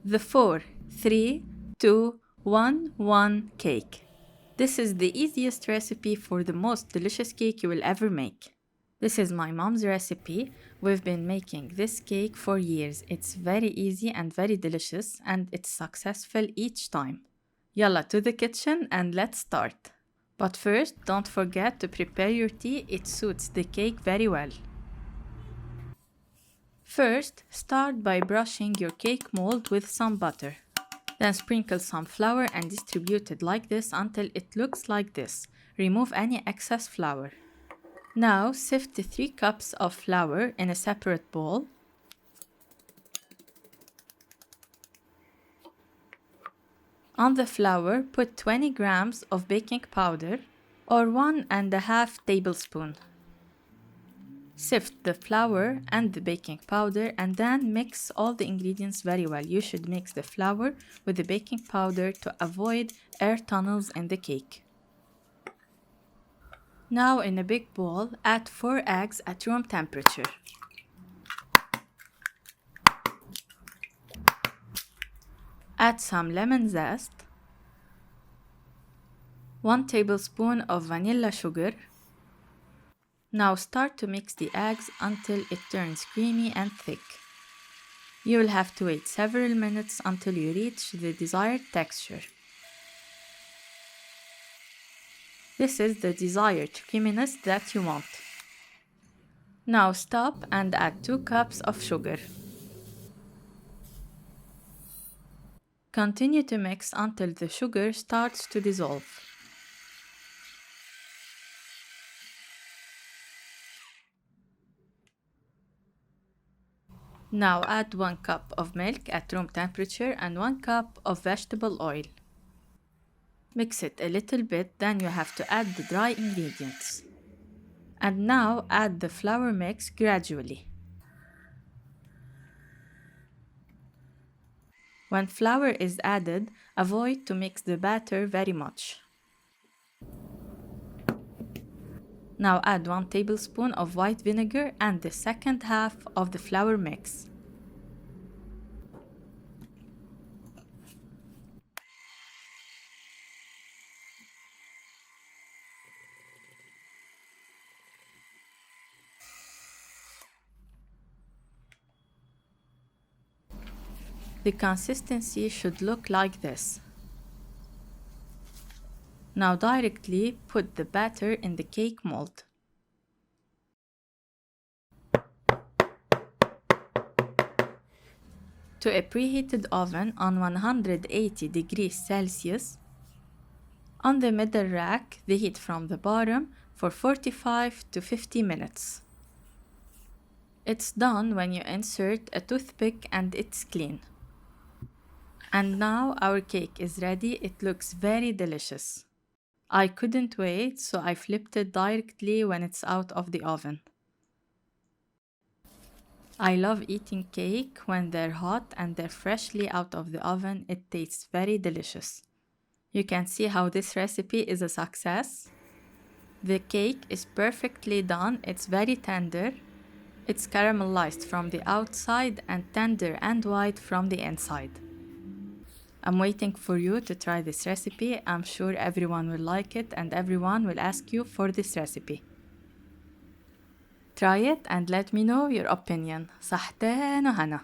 The 4, 3, 2, 1 cake. This is the easiest recipe for the most delicious cake you will ever make. This is my mom's recipe. We've been making this cake for years. It's very easy and very delicious, and it's successful each time. Yalla to the kitchen and let's start. But first, don't forget to prepare your tea. It suits the cake very well. First, start by brushing your cake mold with some butter. Then sprinkle some flour and distribute it like this until it looks like this. Remove any excess flour. Now sift 3 cups of flour in a separate bowl. On the flour, put 20 grams of baking powder or 1.5 tablespoons. Sift the flour and the baking powder and then mix all the ingredients very well. You should mix the flour with the baking powder to avoid air tunnels in the cake. Now in a big bowl, add 4 eggs at room temperature. Add some lemon zest, 1 tablespoon of vanilla sugar. Now start to mix the eggs until it turns creamy and thick. You will have to wait several minutes until you reach the desired texture. This is the desired creaminess that you want. Now stop and add 2 cups of sugar. Continue to mix until the sugar starts to dissolve. Now add 1 cup of milk at room temperature and 1 cup of vegetable oil. Mix it a little bit, then you have to add the dry ingredients. And now add the flour mix gradually. When flour is added, avoid to mix the batter very much. Now add 1 tablespoon of white vinegar and the second half of the flour mix. The consistency should look like this. Now directly put the batter in the cake mold. To a preheated oven on 180 degrees Celsius. On the middle rack, the heat from the bottom for 45 to 50 minutes. It's done when you insert a toothpick and it's clean. And now our cake is ready. It looks very delicious. I couldn't wait, so I flipped it directly when it's out of the oven. I love eating cake when they're hot and they're freshly out of the oven. It tastes very delicious. You can see how this recipe is a success. The cake is perfectly done. It's very tender. It's caramelized from the outside and tender and white from the inside. I'm waiting for you to try this recipe. I'm sure everyone will like it and everyone will ask you for this recipe. Try it and let me know your opinion. صحتين وهنا.